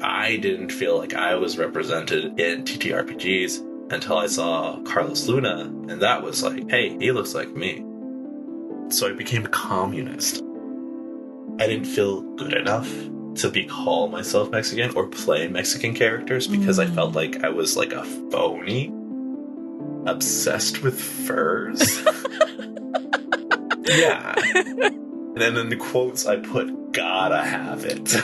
I didn't feel like I was represented in TTRPGs until I saw Carlos Luna, and that was like, hey, he looks like me. So I became a communist. I didn't feel good enough to call myself Mexican or play Mexican characters because I felt like I was like a phony, obsessed with furs. Yeah. And then in the quotes I put, gotta have it.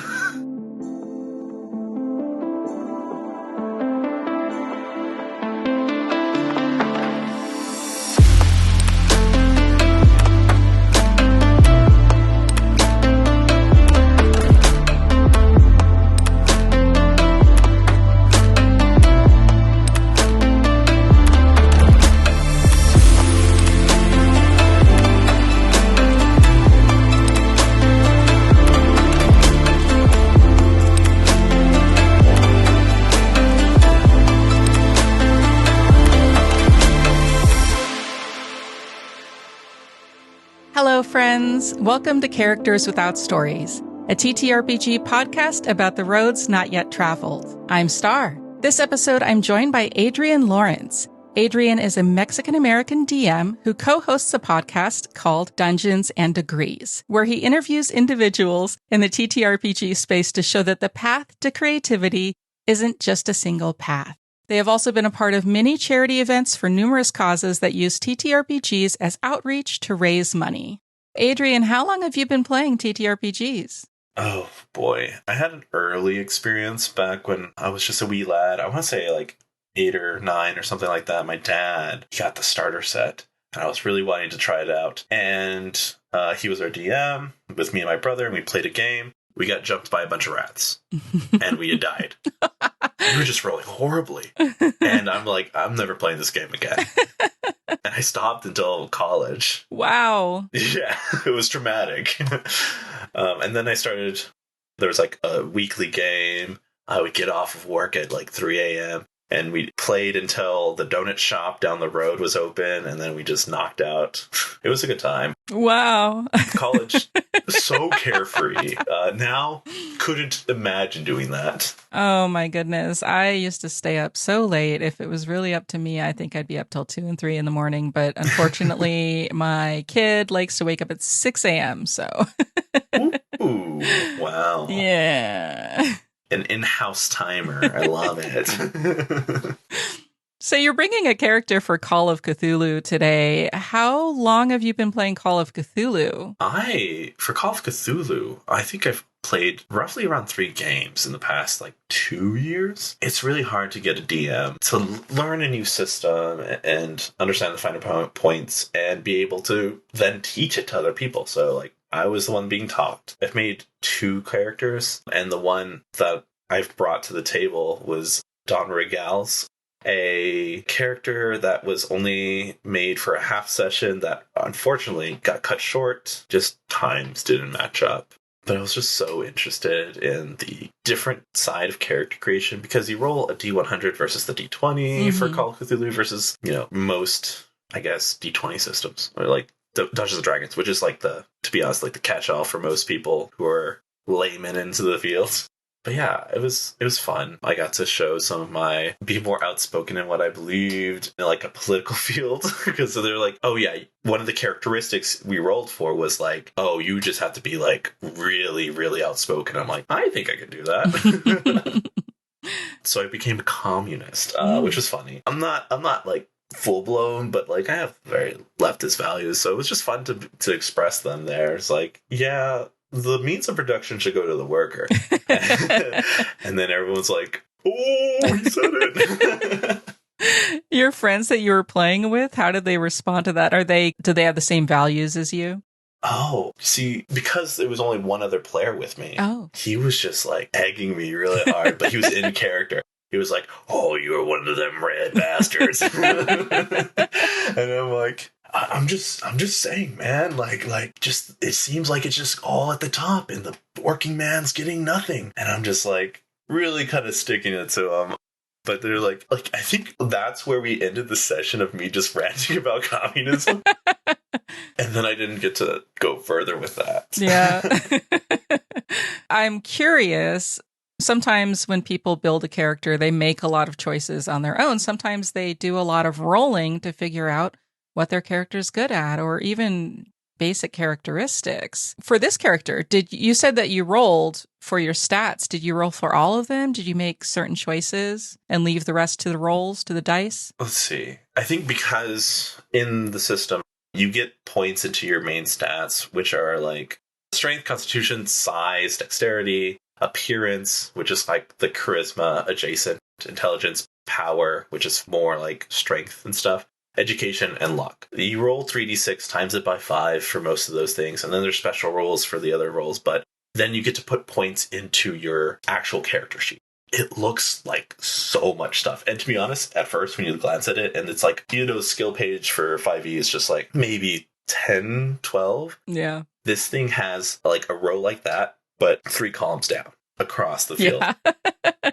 Hello, friends. Welcome to Characters Without Stories, a TTRPG podcast about the roads not yet traveled. I'm Star. This episode, I'm joined by Adrian Lawrence. Adrian is a Mexican-American DM who co-hosts a podcast called Dungeons and Degrees, where he interviews individuals in the TTRPG space to show that the path to creativity isn't just a single path. They have also been a part of many charity events for numerous causes that use TTRPGs as outreach to raise money. Adrian, how long have you been playing TTRPGs? Oh, boy. I had an early experience back when I was just a wee lad. I want to say like 8 or 9 or something like that. My dad got the starter set, and I was really wanting to try it out. And he was our DM with me and my brother, and we played a game. We got jumped by a bunch of rats, and we had died. We were just rolling horribly. And I'm like, I'm never playing this game again. And I stopped until college. Wow. Yeah, it was traumatic. And then there was like a weekly game. I would get off of work at like 3 a.m. and we played until the donut shop down the road was open, and then we just knocked out. It was a good time. Wow. College, so carefree. Now, couldn't imagine doing that. Oh my goodness. I used to stay up so late. If it was really up to me, I think I'd be up till 2 and 3 in the morning. But unfortunately, my kid likes to wake up at 6 a.m. So. Ooh, wow. Yeah. An in-house timer. I love it. So you're bringing a character for Call of Cthulhu today. How long have you been playing Call of Cthulhu? For Call of Cthulhu, I think I've played roughly around 3 games in the past, 2 years. It's really hard to get a DM to learn a new system and understand the finer points and be able to then teach it to other people. So, I was the one being taught. I've made 2 characters, and the one that I've brought to the table was Don Rigals, a character that was only made for a half session that unfortunately got cut short. Just times didn't match up. But I was just so interested in the different side of character creation because you roll a D100 versus the D20 for Call of Cthulhu versus, most, I guess, D20 systems. Or Dungeons and Dragons, which is to be honest, the catch-all for most people who are laymen into the field. But yeah, it was fun. I got to show be more outspoken in what I believed in a political field. Because they're like, oh yeah, one of the characteristics we rolled for was oh, you just have to be really, really outspoken. I'm like, I think I can do that. So I became a communist, which was funny. I'm not full blown, but I have very leftist values, so it was just fun to express them there. It's yeah, the means of production should go to the worker. And then everyone's like, oh, he said it. Your friends that you were playing with, how did they respond to that? Do they have the same values as you? Oh, see, because there was only one other player with me, he was just egging me really hard, but he was in character. He was like, oh, you're one of them red bastards. And I'm like, I'm just saying, man, just, it seems like it's just all at the top and the working man's getting nothing. And I'm just really kind of sticking it to him. But they're like, I think that's where we ended the session of me just ranting about communism. And then I didn't get to go further with that. Yeah. I'm curious. Sometimes when people build a character, they make a lot of choices on their own. Sometimes they do a lot of rolling to figure out what their character's good at, or even basic characteristics. For this character, you said that you rolled for your stats. Did you roll for all of them? Did you make certain choices and leave the rest to the rolls, to the dice? Let's see. I think because in the system, you get points into your main stats, which are like strength, constitution, size, dexterity, appearance, which is like the charisma adjacent, intelligence, power, which is more like strength and stuff, education, and luck. You roll 3d6, times it by 5 for most of those things, and then there's special rules for the other rolls, but then you get to put points into your actual character sheet. It looks like so much stuff. And to be honest, at first when you glance at it, and it's like, skill page for 5e is just like maybe 10, 12. Yeah. This thing has like a row like that, but 3 columns down across the field. Yeah.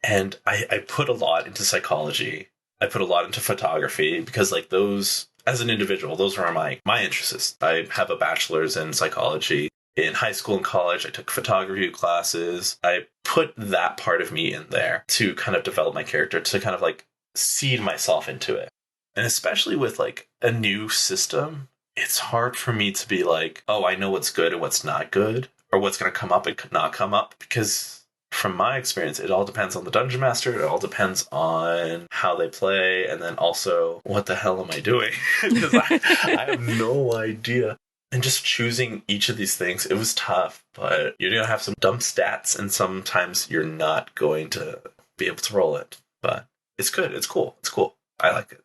And I put a lot into psychology. I put a lot into photography because like those, as an individual, those are my interests. I have a bachelor's in psychology. In high school and college, I took photography classes. I put that part of me in there to kind of develop my character, to kind of like seed myself into it. And especially with like a new system, it's hard for me to be like, oh, I know what's good and what's not good, or what's going to come up and not come up, because from my experience, it all depends on the dungeon master. It all depends on how they play. And then also, what the hell am I doing? Because I have no idea. And just choosing each of these things, it was tough, but you're going to have some dumb stats, and sometimes you're not going to be able to roll it. But it's good. It's cool. It's cool. I like it.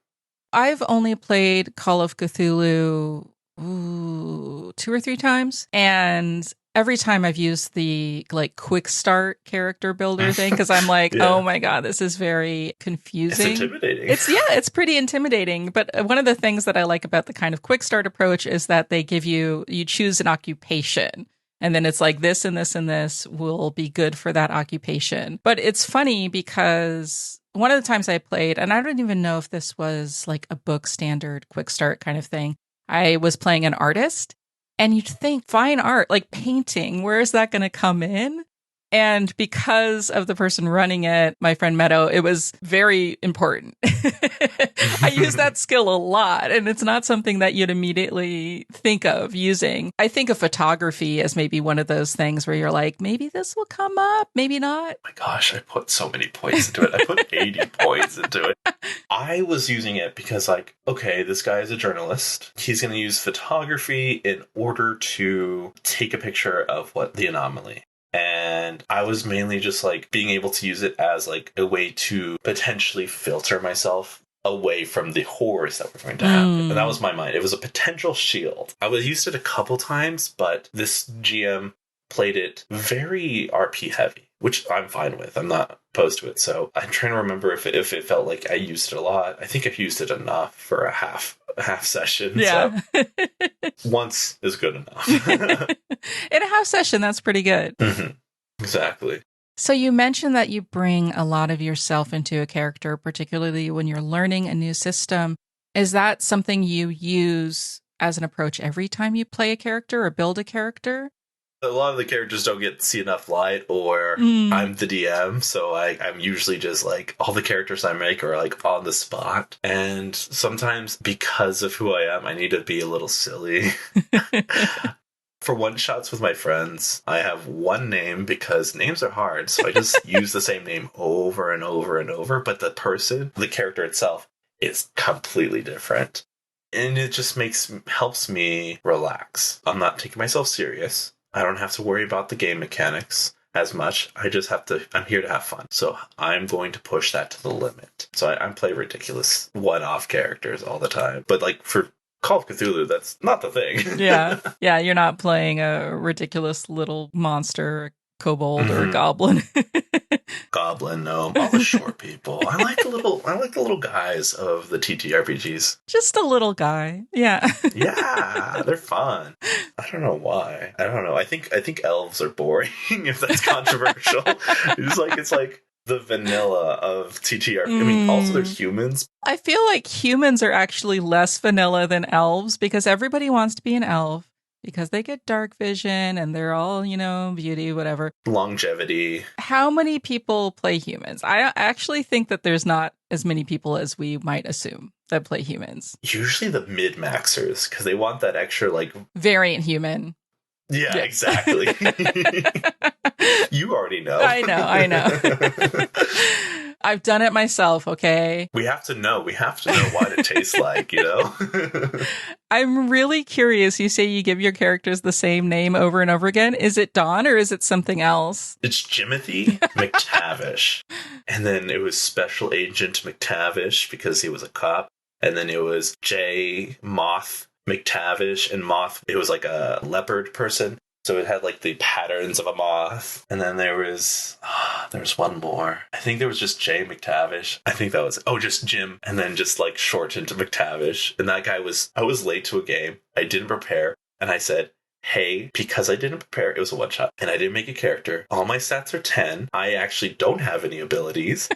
I've only played Call of Cthulhu 2 or 3 times, and every time I've used the like quick start character builder thing, because I'm like, yeah. Oh my God, this is very confusing. It's intimidating. It's pretty intimidating. But one of the things that I like about the kind of quick start approach is that they give you choose an occupation. And then it's like this and this and this will be good for that occupation. But it's funny because one of the times I played, and I don't even know if this was like a book standard quick start kind of thing, I was playing an artist. And you'd think fine art, like painting, where is that going to come in? And because of the person running it, my friend Meadow, it was very important. I use that skill a lot, and it's not something that you'd immediately think of using. I think of photography as maybe one of those things where you're like, maybe this will come up, maybe not. Oh my gosh, I put so many points into it. I put 80 points into it. I was using it because like, okay, this guy is a journalist. He's going to use photography in order to take a picture of what the anomaly. And I was mainly just like being able to use it as like a way to potentially filter myself away from the horrors that were going to happen. And that was my mind. It was a potential shield. I was used it a couple times, but this GM played it very RP heavy, which I'm fine with. I'm not opposed to it. So I'm trying to remember if it felt like I used it a lot. I think I've used it enough for a half session. Yeah. So once is good enough. In a half session, that's pretty good. Mm-hmm. Exactly. So you mentioned that you bring a lot of yourself into a character, particularly when you're learning a new system. Is that something you use as an approach every time you play a character or build a character? A lot of the characters don't get to see enough light, or I'm the DM, so I'm usually just like, all the characters I make are like on the spot. And sometimes because of who I am, I need to be a little silly. For one-shots with my friends, I have one name because names are hard, so I just use the same name over and over and over, but the character itself, is completely different. And it just helps me relax. I'm not taking myself serious. I don't have to worry about the game mechanics as much. I'm here to have fun. So I'm going to push that to the limit. So I play ridiculous one-off characters all the time. But like for Call of Cthulhu, that's not the thing. Yeah. Yeah, you're not playing a ridiculous little monster, a kobold, or a goblin. Goblin, no. All the short people. I like the little guys of the TTRPGs. Just a little guy. Yeah. Yeah, they're fun. I don't know why. I don't know. I think elves are boring, if that's controversial. It's like the vanilla of TTRPG. I mean, also there's humans. I feel like humans are actually less vanilla than elves because everybody wants to be an elf. because they get dark vision and they're all, beauty, whatever. Longevity. How many people play humans? I actually think that there's not as many people as we might assume that play humans. Usually the mid-maxers, because they want that extra, like... variant human. Yeah, exactly. You already know. I know. I've done it myself, okay? We have to know what it tastes like, I'm really curious. You say you give your characters the same name over and over again. Is it Don or is it something else? It's Jimothy McTavish. And then it was Special Agent McTavish because he was a cop. And then it was J. Moth McTavish. And Moth, it was like a leopard person. So it had like the patterns of a moth. And then there was one more. I think there was just Jay McTavish. I think that was, just Jim. And then just like shortened to McTavish. And that guy I was late to a game. I didn't prepare. And I said, hey, because I didn't prepare, it was a one shot. And I didn't make a character. All my stats are 10. I actually don't have any abilities.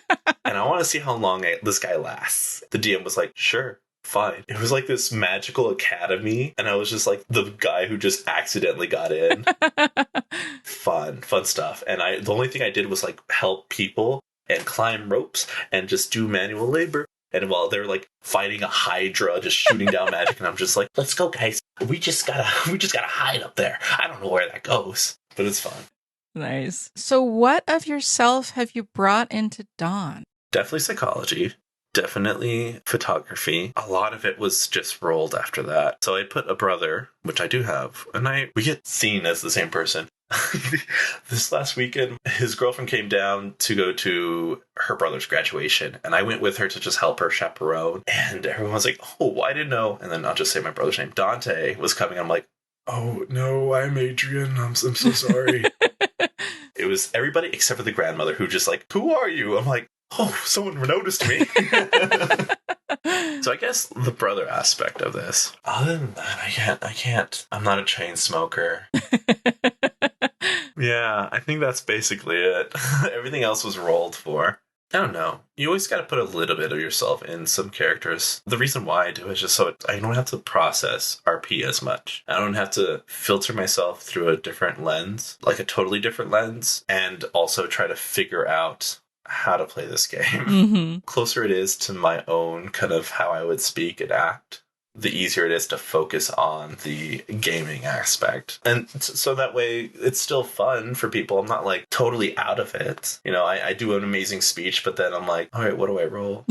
And I want to see how long this guy lasts. The DM was like, sure. Fine. It was like this magical academy, and I was just like the guy who just accidentally got in. Fun stuff. And the only thing I did was like help people and climb ropes and just do manual labor. And while they're like fighting a hydra, just shooting down magic, and I'm just like, let's go, guys. We just gotta hide up there. I don't know where that goes, but it's fun. Nice. So what of yourself have you brought into Dawn? Definitely psychology. Definitely photography. A lot of it was just rolled after that. So I put a brother, which I do have, and we get seen as the same person. This last weekend, his girlfriend came down to go to her brother's graduation, and I went with her to just help her chaperone. And everyone was like, oh, I didn't know. And then I'll just say my brother's name. Dante was coming. I'm like, oh, no, I'm Adrian. I'm so sorry. It was everybody except for the grandmother who just like, who are you? I'm like, oh, someone noticed me. So I guess the brother aspect of this. Other than that, I can't. I'm not a chain smoker. Yeah, I think that's basically it. Everything else was rolled for. I don't know. You always got to put a little bit of yourself in some characters. The reason why I do is just so I don't have to process RP as much. I don't have to filter myself through a different lens, like a totally different lens, and also try to figure out how to play this game. Mm-hmm. Closer it is to my own kind of how I would speak and act, the easier it is to focus on the gaming aspect. And so that way it's still fun for people. I'm not like totally out of it. I do an amazing speech, but then I'm like, all right, what do I roll?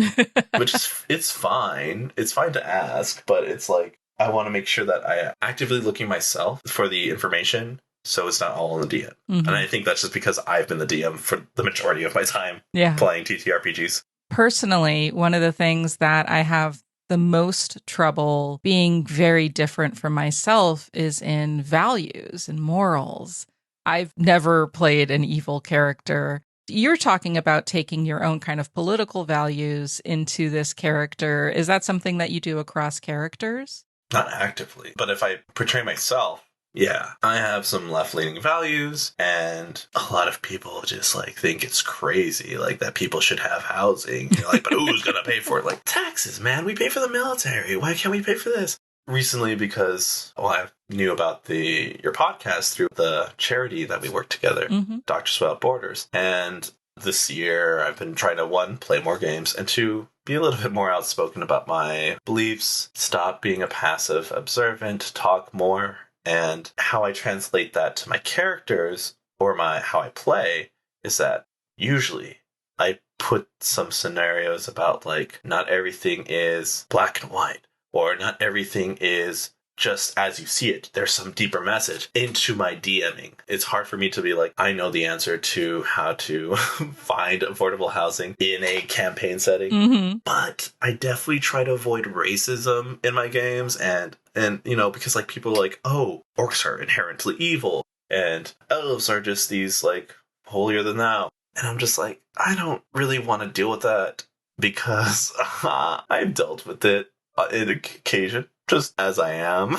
Which is, it's fine. It's fine to ask, but it's like, I want to make sure that I am actively looking myself for the information. So it's not all in the DM. Mm-hmm. And I think that's just because I've been the DM for the majority of my time playing TTRPGs. Personally, one of the things that I have the most trouble being very different from myself is in values and morals. I've never played an evil character. You're talking about taking your own kind of political values into this character. Is that something that you do across characters? Not actively, but if I portray myself, yeah, I have some left-leaning values, and a lot of people just like think it's crazy, like that people should have housing. You're like, but who's gonna pay for it? Like, taxes, man. We pay for the military. Why can't we pay for this? Recently, because I knew about your podcast through the charity that we work together, Doctors Without Borders, and this year I've been trying to, 1, play more games, and 2, be a little bit more outspoken about my beliefs, stop being a passive observant, talk more. And how I translate that to my characters or how I play is that usually I put some scenarios about like not everything is black and white or not everything is just as you see it. There's some deeper message into my DMing. It's hard for me to be like, I know the answer to how to find affordable housing in a campaign setting. But I definitely try to avoid racism in my games and because like people are like, oh, orcs are inherently evil and elves are just these like holier than thou. And I'm just like, I don't really want to deal with that because I've dealt with it in occasion. Just as I am.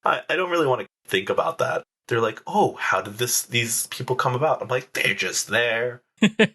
I don't really want to think about that. They're like, oh, how did these people come about? I'm like, they're just there.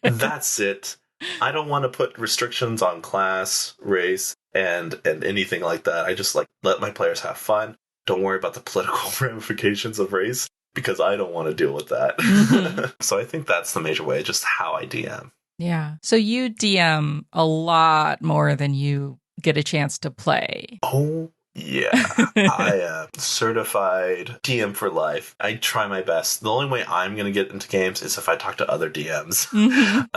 That's it. I don't want to put restrictions on class, race, and anything like that. I just like let my players have fun. don't worry about the political ramifications of race because I don't want to deal with that. So I think that's the major way, just how I DM. Yeah. So you DM a lot more than you get a chance to play. Oh, yeah. I am certified DM for life. I try my best. The only way I'm going to get into games is if I talk to other DMs.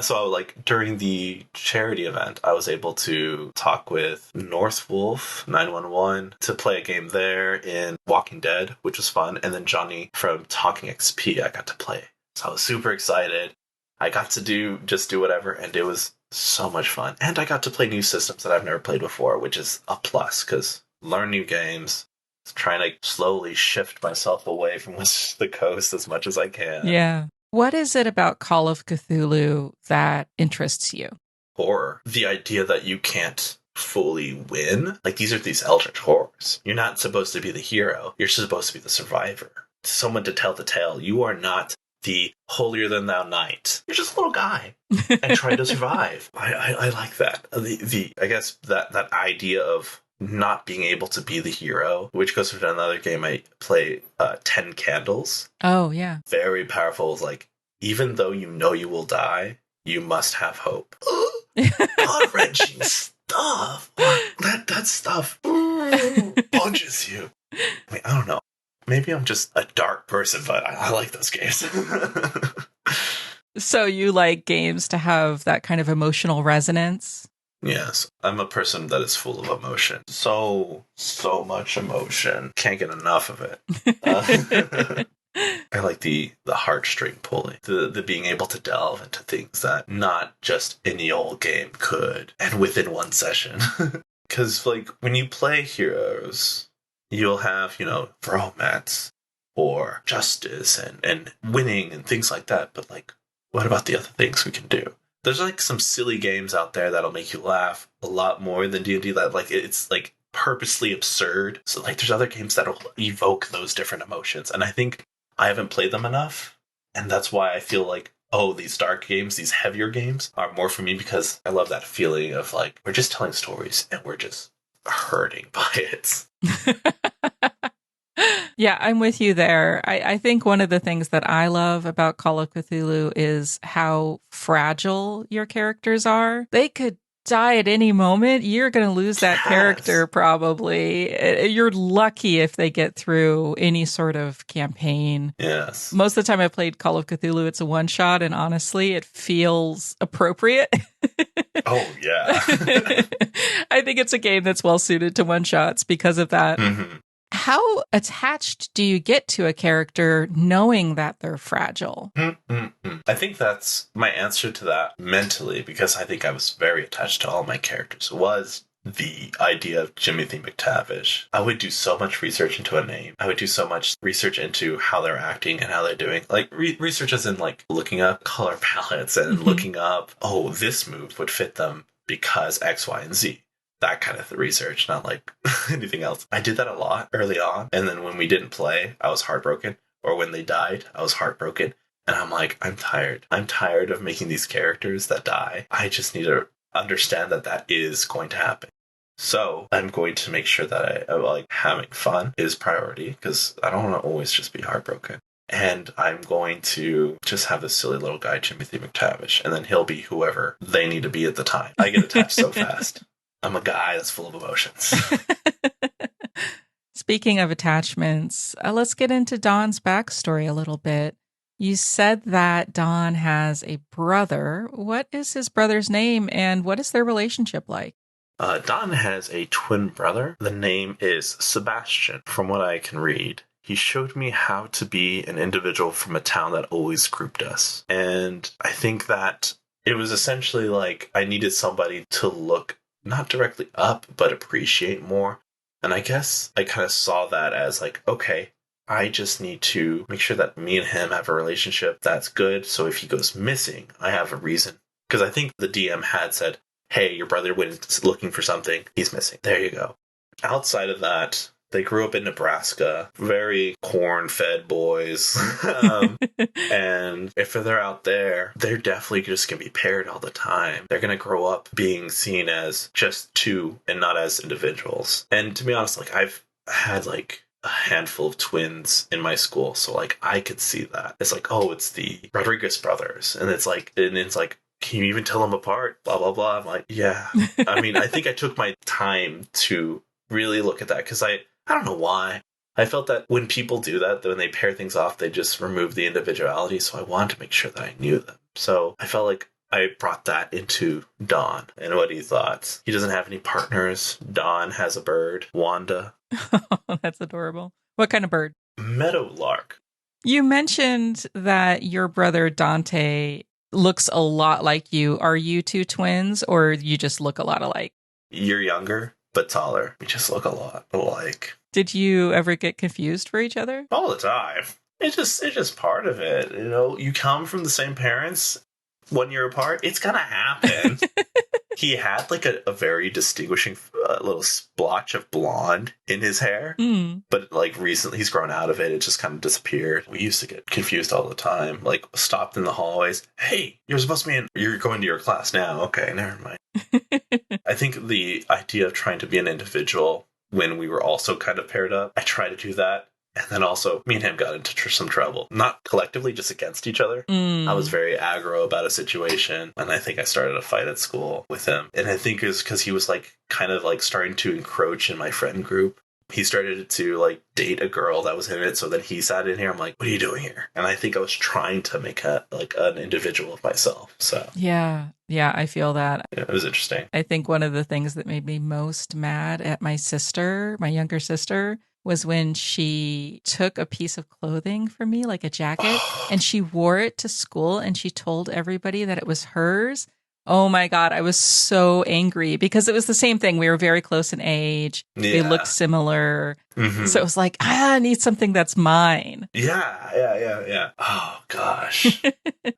So, like, during the charity event, I was able to talk with North Wolf 911 to play a game there in Walking Dead, which was fun. And then Johnny from Talking XP, I got to play. So I was super excited. I got to do whatever, and it was so much fun. And I got to play new systems that I've never played before, which is a plus, because learn new games, trying to slowly shift myself away from the coast as much as I can. Yeah. What is it about Call of Cthulhu that interests you? Horror. The idea that you can't fully win. Like, these are these eldritch horrors. You're not supposed to be the hero. You're supposed to be the survivor. Someone to tell the tale. You are not the holier than thou knight. You're just a little guy and trying to survive. I like that. I guess that idea of not being able to be the hero, which goes to another game I play, 10 Candles. Oh, yeah. Very powerful. It's like, even though you know you will die, you must have hope. Gut-wrenching stuff. That stuff punches you. I mean, I don't know. Maybe I'm just a dark person, but I like those games. So you like games to have that kind of emotional resonance? Yes, I'm a person that is full of emotion. So much emotion. Can't get enough of it. I like the heartstring pulling, the being able to delve into things that not just any old game could, and within one session. Because, like, when you play heroes, you'll have, romance or justice and winning and things like that. But, like, what about the other things we can do? There's, like, some silly games out there that'll make you laugh a lot more than D&D. That, like, it's, like, purposely absurd. So, like, there's other games that'll evoke those different emotions. And I think I haven't played them enough. And that's why I feel like, these dark games, these heavier games are more for me, because I love that feeling of, like, we're just telling stories and we're just hurting by it. Yeah, I'm with you there. I think one of the things that I love about Call of Cthulhu is how fragile your characters are. They could die at any moment. You're going to lose that character probably. You're lucky if they get through any sort of campaign. Yes. Most of the time I played Call of Cthulhu, it's a one-shot, and honestly, it feels appropriate. Oh, yeah. I think it's a game that's well-suited to one-shots because of that. Mm-hmm. How attached do you get to a character knowing that they're fragile? I think that's my answer to that mentally, because I think I was very attached to all my characters, was the idea of Timothy McTavish. I would do so much research into a name. I would do so much research into how they're acting and how they're doing. Like, research as in, like, looking up color palettes and looking up, this move would fit them because X, Y, and Z. That kind of research, not like anything else. I did that a lot early on. And then when we didn't play, I was heartbroken. Or when they died, I was heartbroken. And I'm like, I'm tired. I'm tired of making these characters that die. I just need to understand that is going to happen. So I'm going to make sure that I like having fun is priority, because I don't want to always just be heartbroken. And I'm going to just have this silly little guy, Timothy McTavish, and then he'll be whoever they need to be at the time. I get attached so fast. I'm a guy that's full of emotions. Speaking of attachments, let's get into Don's backstory a little bit. You said that Don has a brother. What is his brother's name, and what is their relationship like? Don has a twin brother. The name is Sebastian, from what I can read. He showed me how to be an individual from a town that always grouped us. And I think that it was essentially like I needed somebody to look not directly up, but appreciate more. And I guess I kind of saw that as like, okay, I just need to make sure that me and him have a relationship that's good. So if he goes missing, I have a reason. Because I think the DM had said, hey, your brother went looking for something. He's missing. There you go. Outside of that, they grew up in Nebraska, very corn-fed boys. And if they're out there, they're definitely just going to be paired all the time. They're going to grow up being seen as just two and not as individuals. And to be honest, like, I've had like a handful of twins in my school, so like I could see that. It's like, oh, it's the Rodriguez brothers, and it's like, can you even tell them apart? Blah blah blah. I'm like, yeah. I mean, I think I took my time to really look at that because I don't know why. I felt that when people do that, when they pair things off, they just remove the individuality. So I wanted to make sure that I knew them. So I felt like I brought that into Don and what he thought. He doesn't have any partners. Don has a bird, Wanda. That's adorable. What kind of bird? Meadowlark. You mentioned that your brother Dante looks a lot like you. Are you two twins, or you just look a lot alike? You're younger, but taller. We just look a lot alike. Did you ever get confused for each other? All the time. It's just part of it. You know, you come from the same parents 1 year apart. It's gonna happen. He had like a very distinguishing little splotch of blonde in his hair. But like recently he's grown out of it. It just kind of disappeared. We used to get confused all the time. Like stopped in the hallways. Hey, you're supposed to be you're going to your class now. Okay, never mind. I think the idea of trying to be an individual when we were also kind of paired up, I try to do that. And then also, me and him got into some trouble. Not collectively, just against each other. I was very aggro about a situation. And I think I started a fight at school with him. And I think it was because he was like kind of like starting to encroach in my friend group. He started to like date a girl that was in it. So then he sat in here. I'm like, what are you doing here? And I think I was trying to make an individual of myself. So yeah, I feel that. Yeah, it was interesting. I think one of the things that made me most mad at my younger sister, was when she took a piece of clothing from me, like a jacket, and she wore it to school and she told everybody that it was hers. Oh my God, I was so angry because it was the same thing. We were very close in age. Yeah. They looked similar. Mm-hmm. So it was like, I need something that's mine. Yeah. Oh gosh.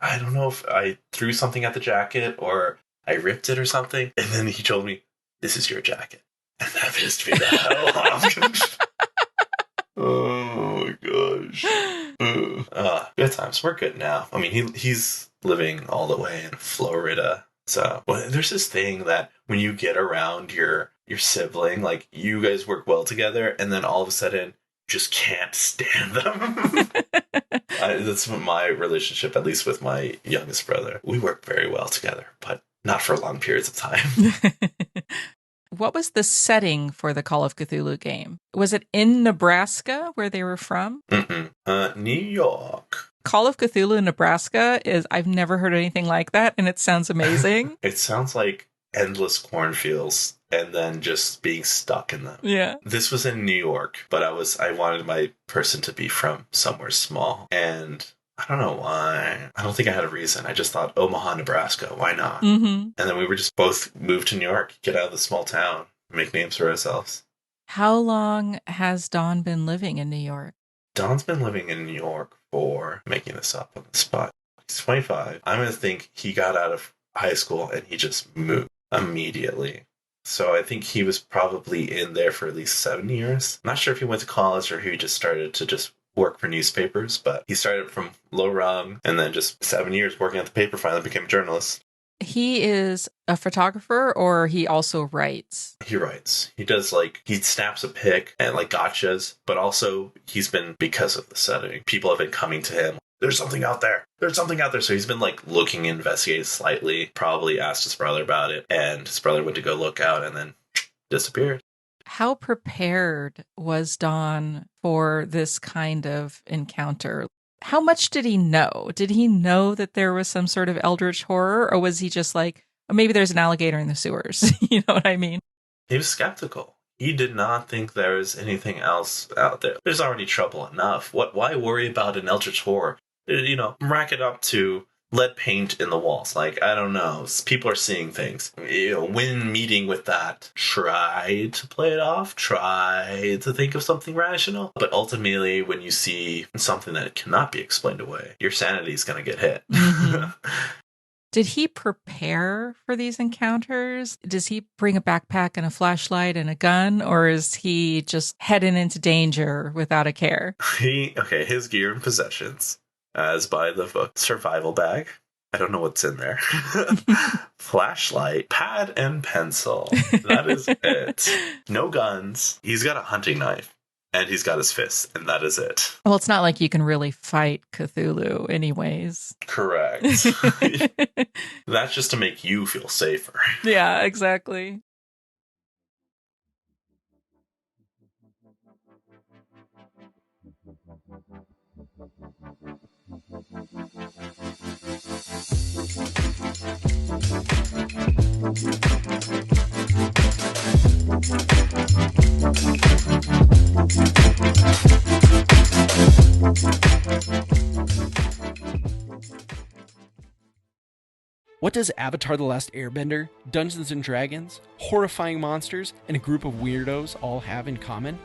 I don't know if I threw something at the jacket or I ripped it or something. And then he told me, this is your jacket. And that pissed me the hell off. Oh my gosh. Good times. We're good now. I mean, he's living all the way in Florida. So there's this thing that when you get around your sibling, like you guys work well together, and then all of a sudden you just can't stand them. That's my relationship, at least with my youngest brother. We work very well together, but not for long periods of time. What was the setting for the Call of Cthulhu game? Was it in Nebraska, where they were from? New York. Call of Cthulhu, Nebraska I've never heard anything like that, and it sounds amazing. It sounds like endless cornfields and then just being stuck in them. Yeah. This was in New York, but I wanted my person to be from somewhere small, and I don't know why. I don't think I had a reason. I just thought Omaha, Nebraska. Why not? Mm-hmm. And then we were just both moved to New York, get out of the small town, make names for ourselves. How long has Don been living in New York? Don's been living in New York for, making this up on the spot, he's 25. I'm going to think he got out of high school and he just moved immediately. So I think he was probably in there for at least 7 years. I'm not sure if he went to college or he just started to just work for newspapers, but he started from low rung and then just 7 years working at the paper, finally became a journalist. He is a photographer, or he also writes? He writes. He does he snaps a pic and gotchas, but also because of the setting, people have been coming to him. There's something out there. There's something out there. So he's been looking, investigating slightly, probably asked his brother about it, and his brother went to go look out and then disappeared. How prepared was Don for this kind of encounter? How much did he know? Did he know that there was some sort of eldritch horror, or was he just like, oh, maybe there's an alligator in the sewers? You know what I mean? He was skeptical. He did not think there was anything else out there. There's already trouble enough. Why worry about an eldritch horror? Rack it up to lead paint in the walls. I don't know. People are seeing things. When meeting with that, try to play it off. Try to think of something rational. But ultimately, when you see something that cannot be explained away, your sanity is going to get hit. Mm-hmm. Did he prepare for these encounters? Does he bring a backpack and a flashlight and a gun? Or is he just heading into danger without a care? His gear and possessions. As by the book, survival bag. I don't know what's in there. Flashlight, pad, and pencil. That is it. No guns. He's got a hunting knife. and he's got his fists, and that is it. Well, it's not like you can really fight Cthulhu anyways. Correct. That's just to make you feel safer. Yeah, exactly. What does Avatar: The Last Airbender, Dungeons & Dragons, horrifying monsters, and a group of weirdos all have in common?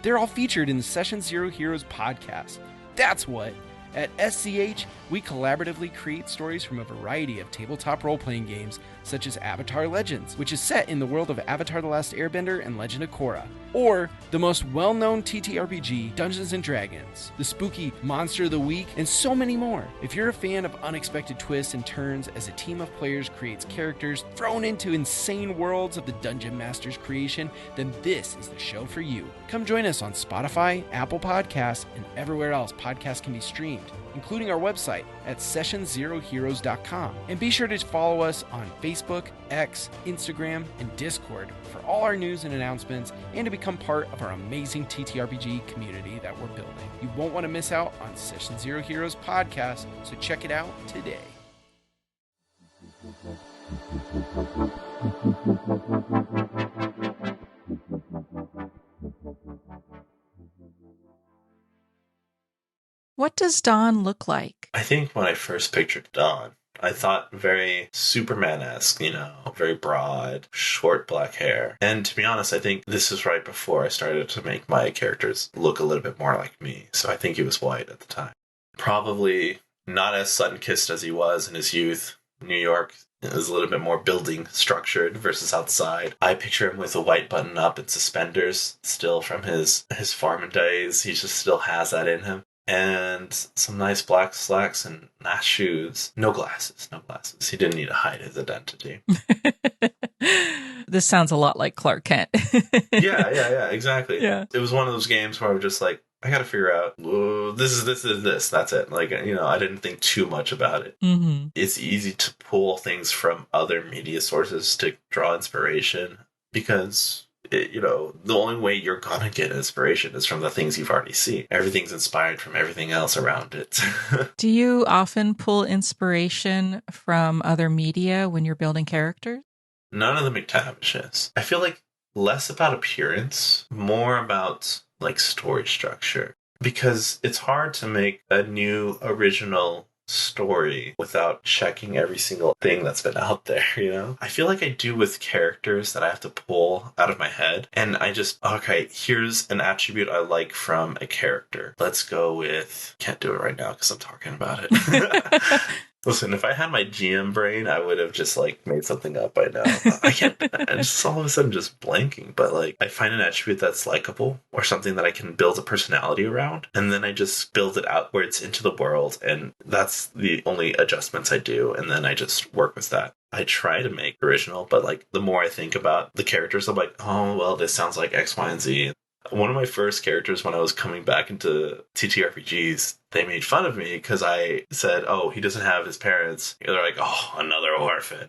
They're all featured in the Session Zero Heroes podcast. That's what! At SCH, we collaboratively create stories from a variety of tabletop role-playing games, such as Avatar Legends, which is set in the world of Avatar: The Last Airbender and Legend of Korra, or the most well-known TTRPG, Dungeons & Dragons, the spooky Monster of the Week, and so many more. If you're a fan of unexpected twists and turns as a team of players creates characters thrown into insane worlds of the Dungeon Master's creation, then this is the show for you. Come join us on Spotify, Apple Podcasts, and everywhere else podcasts can be streamed, including our website at sessionzeroheroes.com. And be sure to follow us on Facebook, X, Instagram, and Discord for all our news and announcements, and to become part of our amazing TTRPG community that we're building. You won't want to miss out on Session Zero Heroes podcast, so check it out today. What does Don look like? I think when I first pictured Don, I thought very Superman-esque, very broad, short black hair. And to be honest, I think this is right before I started to make my characters look a little bit more like me. So I think he was white at the time. Probably not as sun-kissed as he was in his youth. New York is a little bit more building structured versus outside. I picture him with a white button up and suspenders still from his farming days. He just still has that in him. And some nice black slacks and nice shoes. No glasses. He didn't need to hide his identity. This sounds a lot like Clark Kent. Yeah, exactly. Yeah. It was one of those games where I was just like, I gotta figure out, this is this. That's it. Like, I didn't think too much about it. Mm-hmm. It's easy to pull things from other media sources to draw inspiration because the only way you're gonna get inspiration is from the things you've already seen. Everything's inspired from everything else around it. Do you often pull inspiration from other media when you're building characters? None of the McTavishes. I feel like less about appearance, more about like story structure, because it's hard to make a new original story without checking every single thing that's been out there, I feel like I do with characters that I have to pull out of my head, and I just, okay, here's an attribute I like from a character. Let's go with, can't do it right now because I'm talking about it. Listen, if I had my GM brain, I would have just made something up by now. I can't. I'm just all of a sudden just blanking. But I find an attribute that's likable or something that I can build a personality around, and then I just build it outwards into the world, and that's the only adjustments I do, and then I just work with that. I try to make original, but the more I think about the characters, I'm like, oh well, this sounds like X, Y, and Z. One of my first characters when I was coming back into TTRPGs, they made fun of me because I said, oh, he doesn't have his parents. They're like, oh, another orphan.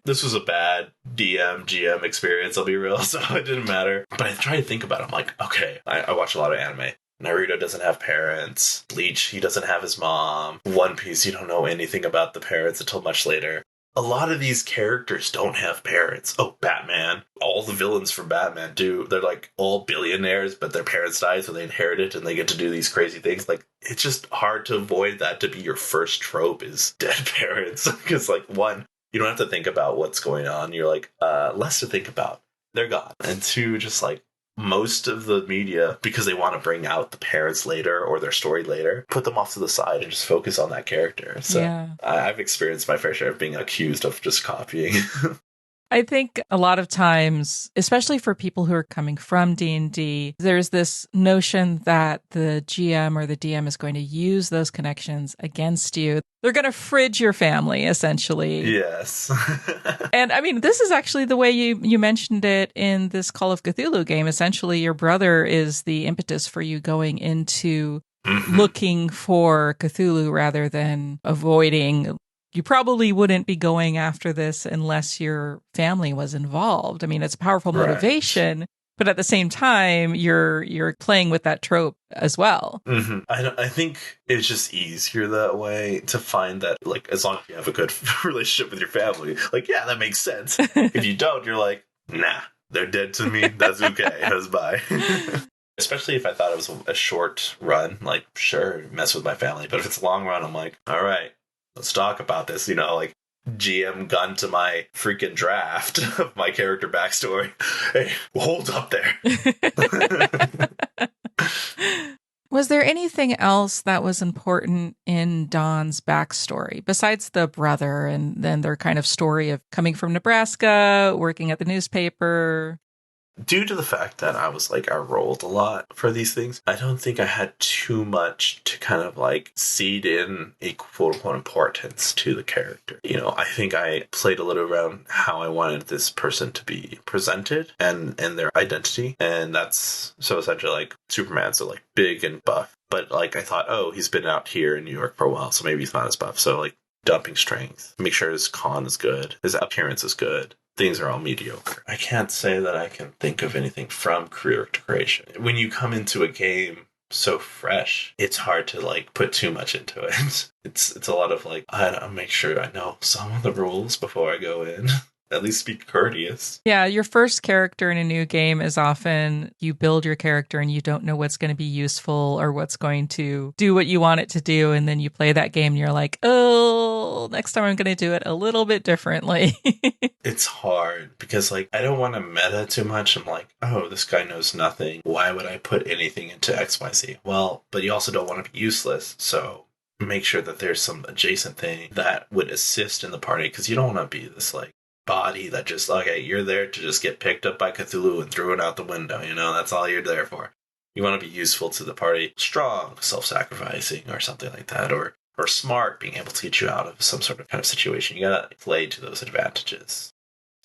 This was a bad GM experience, I'll be real, so it didn't matter. But I try to think about it. I'm like, okay, I watch a lot of anime. Naruto doesn't have parents. Bleach, he doesn't have his mom. One Piece, you don't know anything about the parents until much later. A lot of these characters don't have parents. Oh, Batman. All the villains from Batman do. They're all billionaires, but their parents died, so they inherit it, and they get to do these crazy things. It's just hard to avoid that to be your first trope is dead parents. Because, one, you don't have to think about what's going on. You're less to think about. They're gone. And two, just most of the media, because they want to bring out the parents later or their story later, put them off to the side and just focus on that character. So yeah. I've experienced my fair share of being accused of just copying. I think a lot of times, especially for people who are coming from D&D, there's this notion that the GM or the DM is going to use those connections against you. They're going to fridge your family, essentially. Yes. And I mean, this is actually the way you mentioned it in this Call of Cthulhu game. Essentially, your brother is the impetus for you going into looking for Cthulhu rather than avoiding. You probably wouldn't be going after this unless your family was involved. I mean, it's a powerful motivation, but at the same time, you're playing with that trope as well. I think it's just easier that way to find that, like, as long as you have a good relationship with your family, like, yeah, that makes sense. If you don't, you're like, nah, they're dead to me. That's okay. That's bye. Especially if I thought it was a short run, like, sure, mess with my family. But if it's a long run, I'm like, all right, let's talk about this, like GM gun to my freaking draft of my character backstory. Hey, hold up there. Was there anything else that was important in Don's backstory besides the brother and then their kind of story of coming from Nebraska, working at the newspaper? Due to the fact that I rolled a lot for these things, I don't think I had too much to kind of like seed in a quote unquote importance to the character. I think I played a little around how I wanted this person to be presented and their identity. And that's so essentially like Superman, so like big and buff. But like I thought, oh, he's been out here in New York for a while, so maybe he's not as buff. So like dumping strength, make sure his con is good, his appearance is good. Things are all mediocre. I can't say that I can think of anything from character creation. When you come into a game so fresh, it's hard to like put too much into it. It's a lot of like, I'll make sure I know some of the rules before I go in. At least be courteous. Yeah, your first character in a new game is often you build your character and you don't know what's going to be useful or what's going to do what you want it to do. And then you play that game and you're like, oh, next time I'm going to do it a little bit differently. It's hard because like I don't want to meta too much. I'm like, oh, this guy knows nothing. Why would I put anything into XYZ? Well, but you also don't want to be useless. So make sure that there's some adjacent thing that would assist in the party because you don't want to be this like body that just, okay, you're there to just get picked up by Cthulhu and thrown out the window, that's all you're there for. You want to be useful to the party, strong, self-sacrificing or something like that, or smart, being able to get you out of some sort of kind of situation. You gotta play to those advantages.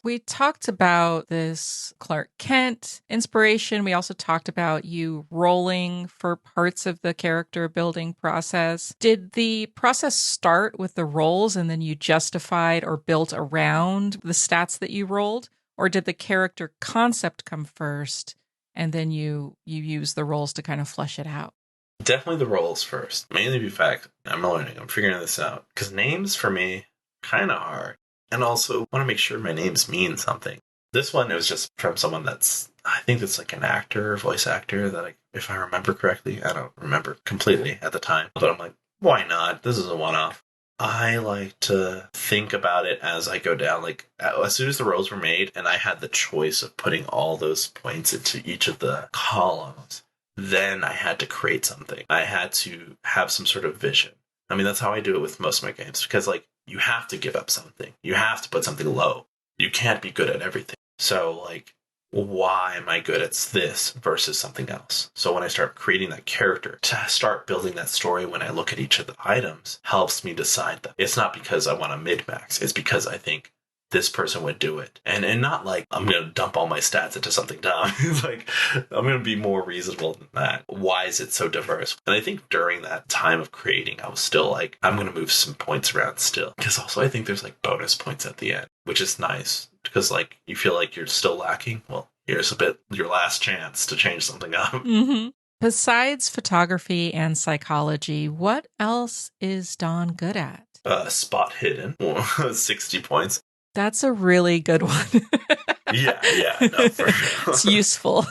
We talked about this Clark Kent inspiration. We also talked about you rolling for parts of the character building process. Did the process start with the rolls and then you justified or built around the stats that you rolled? Or did the character concept come first and then you use the rolls to kind of flesh it out? Definitely the rolls first. Mainly the fact I'm learning. I'm figuring this out. Because names for me, kind of hard. And also want to make sure my names mean something. This one, it was just from someone I think it's like an actor, voice actor, that if I remember correctly, I don't remember completely at the time. But I'm like, why not? This is a one-off. I like to think about it as I go down. Like, as soon as the rolls were made and I had the choice of putting all those points into each of the columns, then I had to create something. I had to have some sort of vision. I mean, that's how I do it with most of my games. Because, like, you have to give up something. You have to put something low. You can't be good at everything. So, like, why am I good at this versus something else? So when I start creating that character, to start building that story when I look at each of the items helps me decide that. It's not because I want to min-max. It's because I think this person would do it. And not like, I'm going to dump all my stats into something dumb. Like, I'm going to be more reasonable than that. Why is it so diverse? And I think during that time of creating, I was still like, I'm going to move some points around still. Because also I think there's like bonus points at the end, which is nice. Because like, you feel like you're still lacking. Well, here's your last chance to change something up. Mm-hmm. Besides photography and psychology, what else is Don good at? Spot hidden, 60 points. That's a really good one. Yeah, no, for sure. It's useful.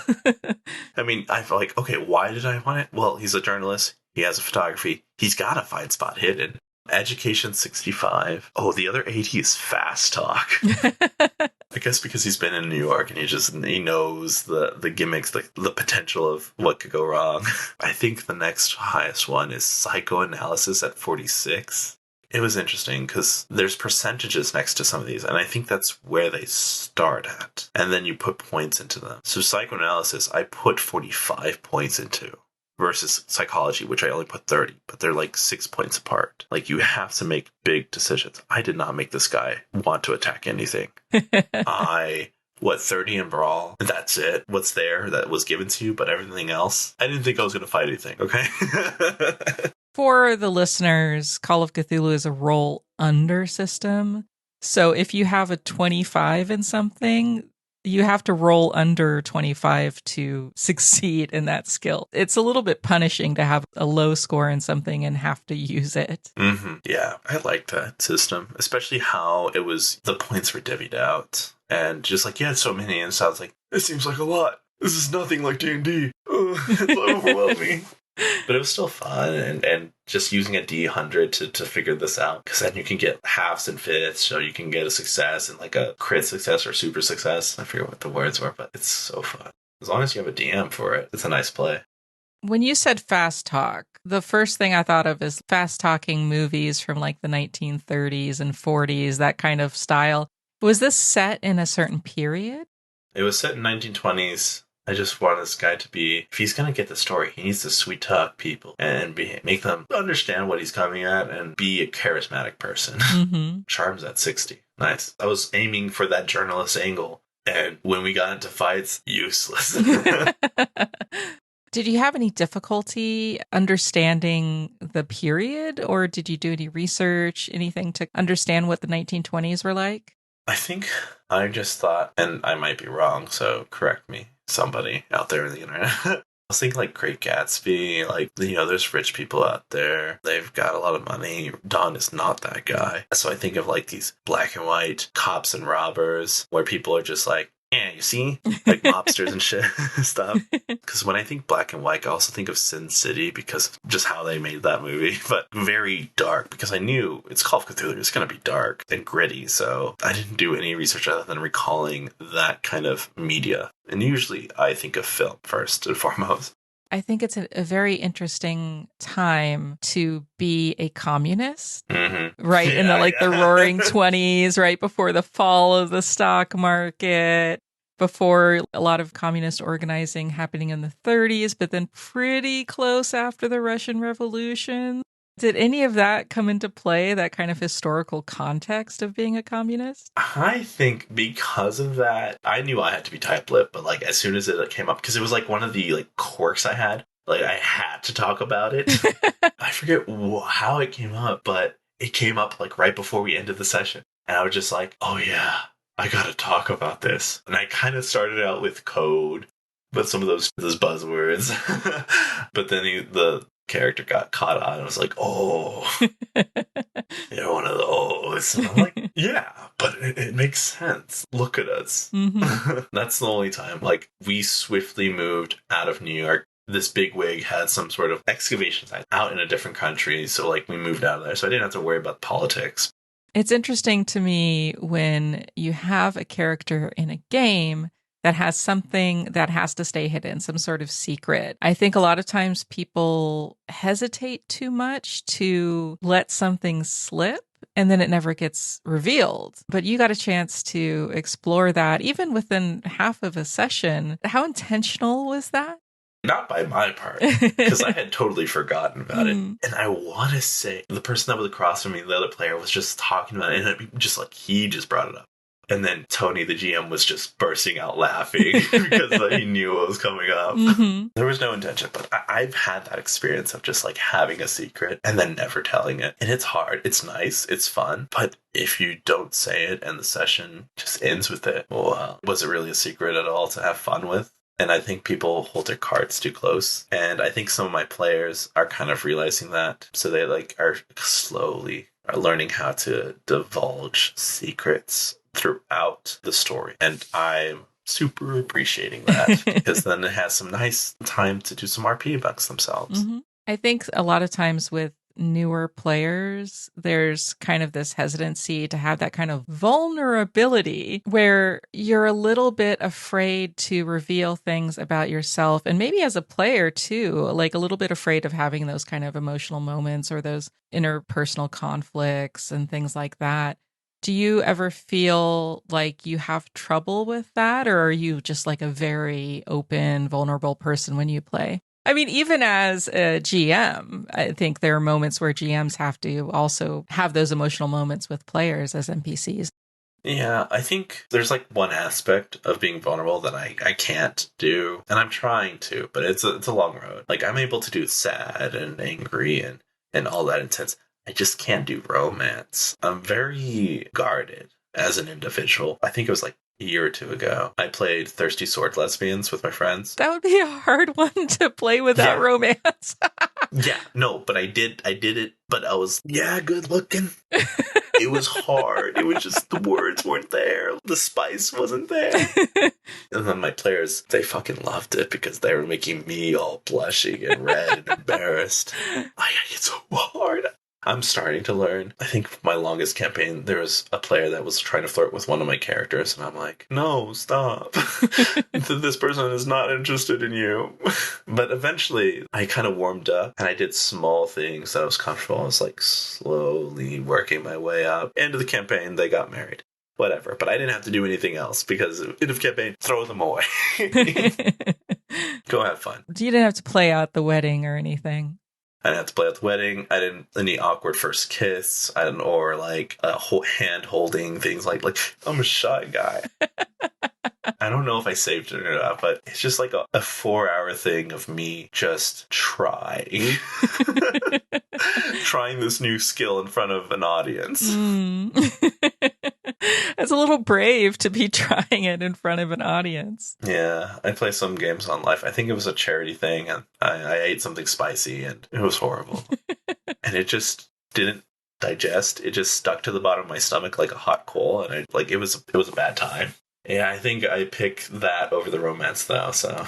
I mean, I feel like, okay, why did I want it? Well, he's a journalist. He has a photography. He's got to find spot hidden. Education 65. Oh, the other 80 is fast talk. I guess because he's been in New York and he knows the gimmicks, the potential of what could go wrong. I think the next highest one is psychoanalysis at 46. It was interesting because there's percentages next to some of these, and I think that's where they start at. And then you put points into them. So psychoanalysis, I put 45 points into versus psychology, which I only put 30, but they're like 6 points apart. Like, you have to make big decisions. I did not make this guy want to attack anything. 30 in Brawl? That's it. What's there that was given to you, but everything else? I didn't think I was going to fight anything, okay? For the listeners, Call of Cthulhu is a roll under system. So if you have a 25 in something, you have to roll under 25 to succeed in that skill. It's a little bit punishing to have a low score in something and have to use it. Mm-hmm. Yeah, I like that system, especially how the points were divvied out. And just like, you had so many, and so I was like, it seems like a lot. This is nothing like D&D. It's overwhelming. But it was still fun, and just using a D100 to figure this out, because then you can get halves and fifths, so you can get a success and like a crit success or super success. I forget what the words were, but it's so fun. As long as you have a DM for it, it's a nice play. When you said fast talk, the first thing I thought of is fast talking movies from like the 1930s and 40s, that kind of style. Was this set in a certain period? It was set in 1920s. I just want this guy to be, if he's going to get the story, he needs to sweet talk people and make them understand what he's coming at and be a charismatic person. Mm-hmm. Charm's at 60. Nice. I was aiming for that journalist angle, and when we got into fights, useless. Did you have any difficulty understanding the period, or did you do any research, anything to understand what the 1920s were like? I think I just thought, and I might be wrong, so correct me, somebody out there in the internet. I was thinking like Great Gatsby, like, there's rich people out there. They've got a lot of money. Don is not that guy. So I think of like these black and white cops and robbers where people are just like, yeah, you see? Like mobsters and shit stuff. Because when I think black and white, I also think of Sin City because of just how they made that movie. But very dark, because I knew it's Call of Cthulhu. It's going to be dark and gritty. So I didn't do any research other than recalling that kind of media. And usually I think of film first and foremost. I think it's a very interesting time to be a communist, right? In the roaring 20s, right before the fall of the stock market, before a lot of communist organizing happening in the 30s, but then pretty close after the Russian Revolution. Did any of that come into play, that kind of historical context of being a communist? I think because of that, I knew I had to be tight-lipped, but like as soon as it came up, because it was like one of the like quirks I had, like I had to talk about it. I forget how it came up, but it came up like right before we ended the session. And I was just like, oh yeah, I gotta talk about this. And I kind of started out with code, but some of those buzzwords. But then the character got caught on and was like, oh, you're one of those. And I'm like, yeah, but it makes sense. Look at us. Mm-hmm. That's the only time. Like, we swiftly moved out of New York. This bigwig had some sort of excavation site out in a different country. So, like, we moved out of there. So I didn't have to worry about politics. It's interesting to me when you have a character in a game that has something that has to stay hidden, some sort of secret. I think a lot of times people hesitate too much to let something slip, and then it never gets revealed. But you got a chance to explore that even within half of a session. How intentional was that? Not by my part, because I had totally forgotten about it. And I want to say the person that was across from me, the other player, was just talking about it, and it just like he just brought it up. And then Tony, the GM, was just bursting out laughing because he knew what was coming up. Mm-hmm. There was no intention, but I've had that experience of just like having a secret and then never telling it. And it's hard. It's nice. It's fun. But if you don't say it and the session just ends with it, well, was it really a secret at all to have fun with? And I think people hold their cards too close. And I think some of my players are kind of realizing that. So they are slowly learning how to divulge secrets throughout the story. And I'm super appreciating that because then it has some nice time to do some RP amongst themselves. Mm-hmm. I think a lot of times with newer players, there's kind of this hesitancy to have that kind of vulnerability where you're a little bit afraid to reveal things about yourself. And maybe as a player too, like a little bit afraid of having those kind of emotional moments or those interpersonal conflicts and things like that. Do you ever feel like you have trouble with that? Or are you just like a very open, vulnerable person when you play? I mean, even as a GM, I think there are moments where GMs have to also have those emotional moments with players as NPCs. Yeah, I think there's like one aspect of being vulnerable that I can't do, and I'm trying to, but it's a long road. Like, I'm able to do sad and angry and all that intense. I just can't do romance. I'm very guarded as an individual. I think it was like a year or two ago, I played Thirsty Sword Lesbians with my friends. That would be a hard one to play without romance. Yeah, no, but I did it, but I was, good looking. It was hard. It was just, the words weren't there. The spice wasn't there. And then my players, they fucking loved it because they were making me all blushing and red and embarrassed. It's so hard. I'm starting to learn. I think my longest campaign, there was a player that was trying to flirt with one of my characters, and I'm like, no, stop. This person is not interested in you. But eventually, I kind of warmed up, and I did small things that I was comfortable. I was like slowly working my way up. End of the campaign, they got married. Whatever. But I didn't have to do anything else, because end of campaign, throw them away. Go have fun. You didn't have to play out the wedding or anything. I didn't have to play at the wedding. I didn't any awkward first kiss. Or like hand holding things like I'm a shy guy. I don't know if I saved it or not, but it's just like a 4-hour thing of me just trying this new skill in front of an audience. It's a little brave to be trying it in front of an audience. Yeah, I play some games on Life. I think it was a charity thing, and I ate something spicy, and it was horrible. And it just didn't digest. It just stuck to the bottom of my stomach like a hot coal, and it was a bad time. Yeah, I think I picked that over the romance, though, so...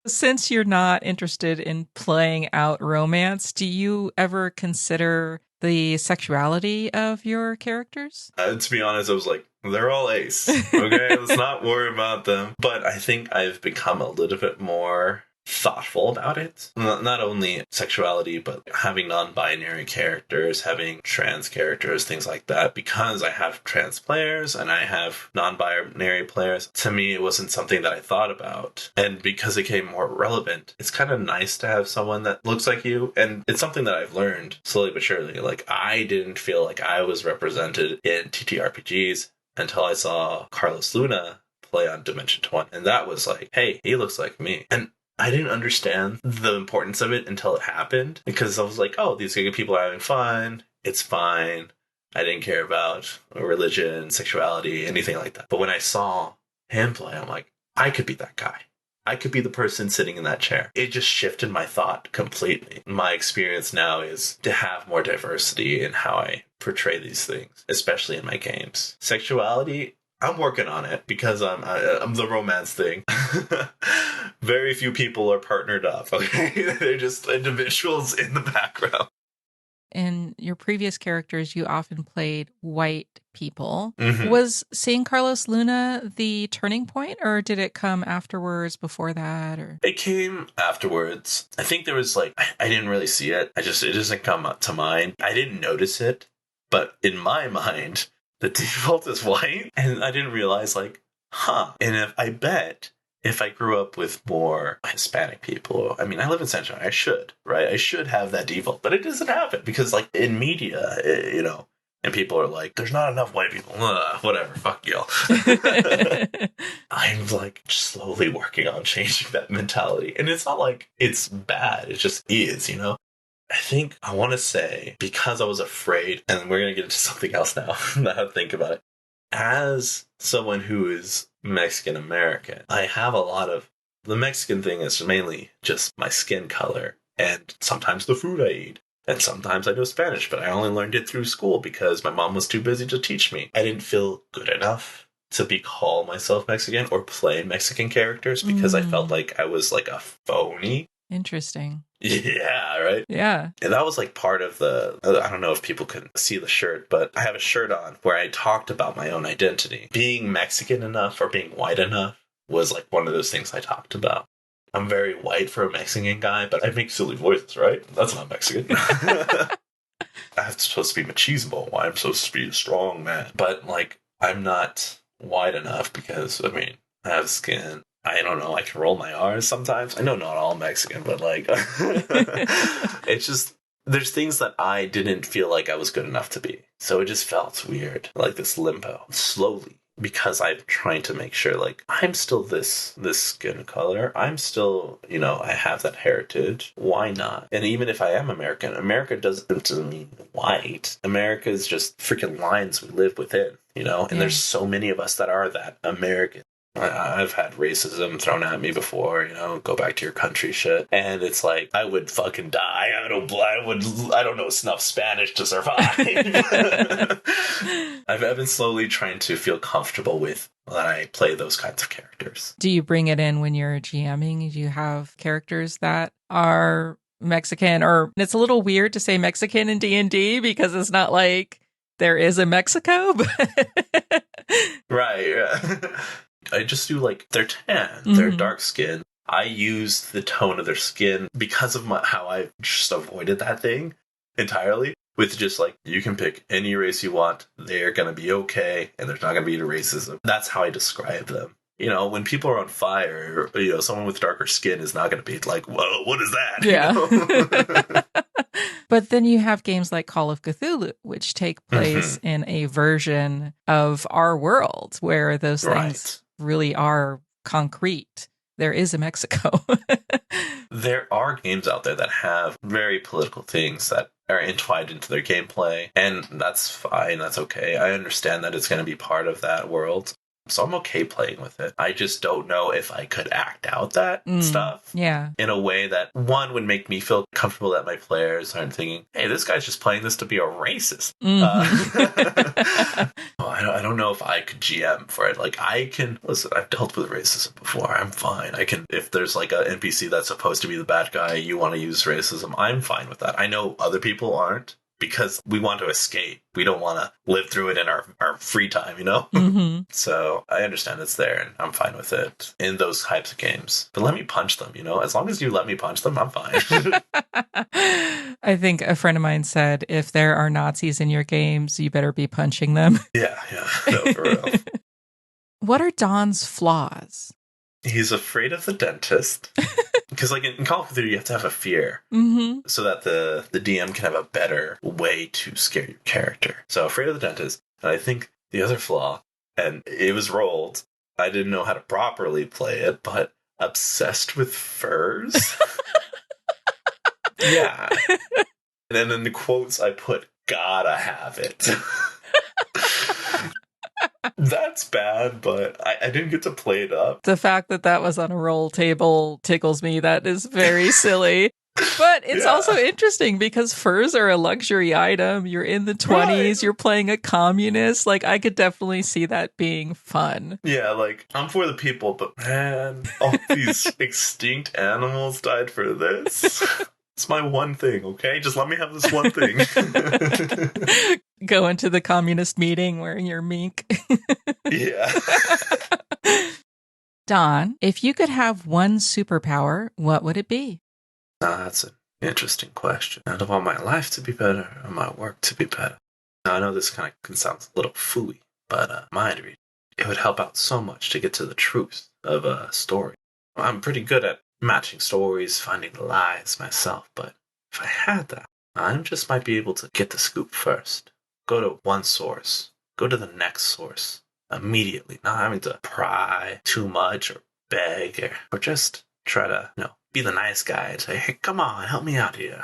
Since you're not interested in playing out romance, do you ever consider the sexuality of your characters? To be honest, I was like, they're all ace. Okay, let's not worry about them. But I think I've become a little bit more thoughtful about it. Not only sexuality, but having non-binary characters, having trans characters, things like that. Because I have trans players and I have non-binary players, to me, it wasn't something that I thought about. And because it became more relevant, it's kind of nice to have someone that looks like you. And it's something that I've learned slowly but surely. Like, I didn't feel like I was represented in TTRPGs until I saw Carlos Luna play on Dimension 20. And that was like, hey, he looks like me. And I didn't understand the importance of it until it happened, because I was like, oh, these people are having fun. It's fine. I didn't care about religion, sexuality, anything like that. But when I saw him play, I'm like, I could be that guy. I could be the person sitting in that chair. It just shifted my thought completely. My experience now is to have more diversity in how I portray these things, especially in my games. Sexuality, I'm working on it because I'm the romance thing. Very few people are partnered up. Okay, they're just individuals in the background. In your previous characters, you often played white people. Mm-hmm. Was seeing Carlos Luna the turning point, or did it come afterwards, before that? Or it came afterwards. I think there was I didn't really see it. It doesn't come up to mind. I didn't notice it, but in my mind, the default is white, and I didn't realize and if I grew up with more Hispanic people, I mean, I live in Central, I should, right? I should have that default, but it doesn't happen because, in media, and people are like, there's not enough white people. Whatever, fuck y'all. I'm, slowly working on changing that mentality. And it's not like it's bad, it just is, I think I want to say, because I was afraid, and we're going to get into something else now, now I think about it. As someone who is Mexican American, I have a lot of the Mexican thing is mainly just my skin color and sometimes the food I eat. And sometimes I know Spanish, but I only learned it through school because my mom was too busy to teach me. I didn't feel good enough to call myself Mexican or play Mexican characters because I felt like I was a phony. Interesting. Yeah, right? Yeah. And that was like part of I don't know if people can see the shirt, but I have a shirt on where I talked about my own identity. Being Mexican enough or being white enough was like one of those things I talked about. I'm very white for a Mexican guy, but I make silly voices, right? That's not Mexican. I'm supposed to be machismo. Why I'm supposed to be a strong man. But like, I'm not white enough because, I mean, I have skin. I don't know, I can roll my R's sometimes. I know not all Mexican, but like, it's just, there's things that I didn't feel like I was good enough to be. So it just felt weird, like this limbo, slowly. Because I'm trying to make sure, like, I'm still this skin color. I'm still, I have that heritage. Why not? And even if I am American, America doesn't mean white. America is just freaking lines we live within, And there's so many of us that are that American. I've had racism thrown at me before, go back to your country shit. And it's like, I would fucking die. I don't know enough Spanish to survive. I've been slowly trying to feel comfortable with when I play those kinds of characters. Do you bring it in when you're GMing? Do you have characters that are Mexican? Or it's a little weird to say Mexican in D&D because it's not like there is a Mexico. Right, yeah. I just do like, they're tan, they're dark skin. I use the tone of their skin because of how I just avoided that thing entirely. With just like, you can pick any race you want, they're going to be okay, and there's not going to be any racism. That's how I describe them. When people are on fire, someone with darker skin is not going to be like, whoa, what is that? Yeah. But then you have games like Call of Cthulhu, which take place in a version of our world where those things really are concrete. There is a Mexico. There are games out there that have very political things that are entwined into their gameplay, and that's fine, that's okay. I understand that it's going to be part of that world. So I'm okay playing with it. I just don't know if I could act out that stuff in a way that, one, would make me feel comfortable that my players aren't thinking, hey, this guy's just playing this to be a racist. I don't know if I could GM for it. Like, listen, I've dealt with racism before. I'm fine. If there's like an NPC that's supposed to be the bad guy, you want to use racism, I'm fine with that. I know other people aren't. Because we want to escape. We don't want to live through it in our free time, So I understand it's there, and I'm fine with it in those types of games. But let me punch them, As long as you let me punch them, I'm fine. I think a friend of mine said, if there are Nazis in your games, you better be punching them. Yeah. No, for real. What are Don's flaws? He's afraid of the dentist. Because like in Call of Cthulhu, you have to have a fear so that the DM can have a better way to scare your character. So afraid of the dentist. And I think the other flaw, and it was rolled, I didn't know how to properly play it, but obsessed with furs. Yeah. And then in the quotes, I put, gotta have it. That's bad, but I didn't get to play it up. The fact that was on a roll table tickles me. That is very silly. But it's also interesting because furs are a luxury item. You're in the 20s, you're playing a communist. Like, I could definitely see that being fun. Yeah, like, I'm for the people, but man, all these extinct animals died for this. It's my one thing, okay? Just let me have this one thing. Go into the communist meeting wearing your mink. Yeah. Don, if you could have one superpower, what would it be? That's an interesting question. I don't want my life to be better or my work to be better. Now, I know this kind of can sound a little phooey, but mind reading, it would help out so much to get to the truth of a story. I'm pretty good at matching stories, finding the lies myself, but if I had that, I just might be able to get the scoop first. Go to one source, go to the next source immediately, not having to pry too much or beg or just try to, be the nice guy and say, hey, come on, help me out here.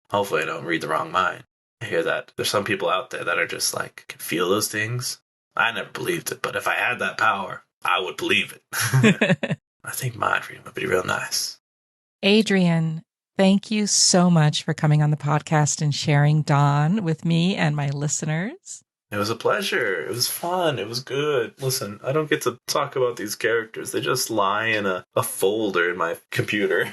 Hopefully I don't read the wrong mind. I hear that there's some people out there that are just like, can feel those things. I never believed it, but if I had that power, I would believe it. I think mind reading would be real nice. Adrian, thank you so much for coming on the podcast and sharing Don with me and my listeners. It was a pleasure. It was fun. It was good. Listen, I don't get to talk about these characters. They just lie in a folder in my computer.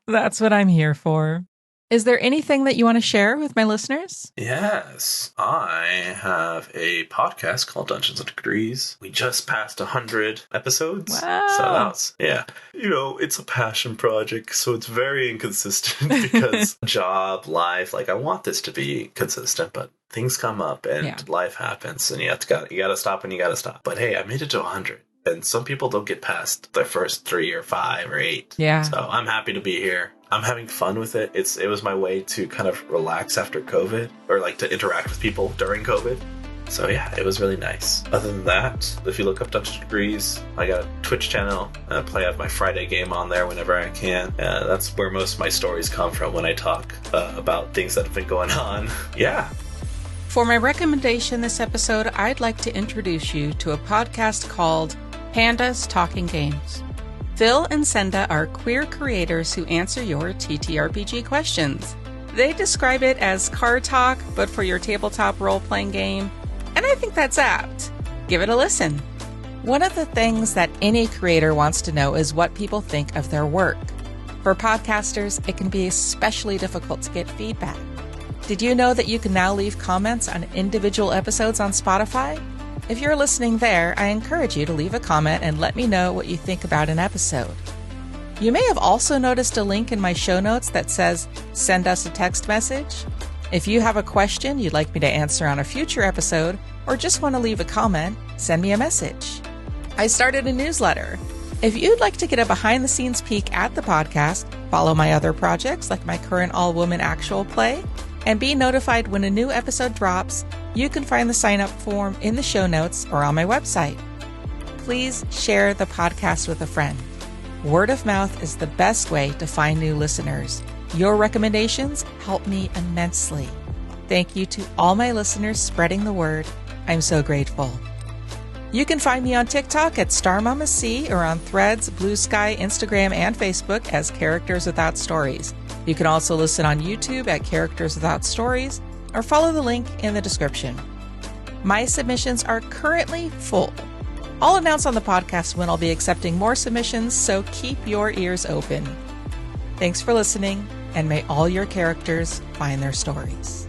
That's what I'm here for. Is there anything that you want to share with my listeners? Yes, I have a podcast called Dungeons and Degrees. We just passed 100 episodes. Wow. So that's, yeah. It's a passion project, so it's very inconsistent because job, life, I want this to be consistent, but things come up and life happens and you gotta stop when you gotta stop. But hey, I made it to 100. And some people don't get past their first 3 or 5 or 8. Yeah. So I'm happy to be here. I'm having fun with it. It was my way to kind of relax after COVID, or to interact with people during COVID. So yeah, it was really nice. Other tan that, if you look up Dungeons and Degrees, I got a Twitch channel. I have my Friday game on there whenever I can. That's where most of my stories come from when I talk about things that have been going on. Yeah. For my recommendation this episode, I'd like to introduce you to a podcast called Panda's Talking Games. Phil and Senda are queer creators who answer your TTRPG questions. They describe it as card talk, but for your tabletop role-playing game, and I think that's apt. Give it a listen. One of the things that any creator wants to know is what people think of their work. For podcasters, it can be especially difficult to get feedback. Did you know that you can now leave comments on individual episodes on Spotify? If you're listening there, I encourage you to leave a comment and let me know what you think about an episode. You may have also noticed a link in my show notes that says, send us a text message. If you have a question you'd like me to answer on a future episode, or just want to leave a comment, send me a message. I started a newsletter. If you'd like to get a behind-the-scenes peek at the podcast, follow my other projects like my current all-woman actual play, and be notified when a new episode drops, you can find the sign-up form in the show notes or on my website. Please share the podcast with a friend. Word of mouth is the best way to find new listeners. Your recommendations help me immensely. Thank you to all my listeners spreading the word. I'm so grateful. You can find me on TikTok at StarMamaC or on Threads, Blue Sky, Instagram, and Facebook as Characters Without Stories. You can also listen on YouTube at Characters Without Stories or follow the link in the description. My submissions are currently full. I'll announce on the podcast when I'll be accepting more submissions, so keep your ears open. Thanks for listening, and may all your characters find their stories.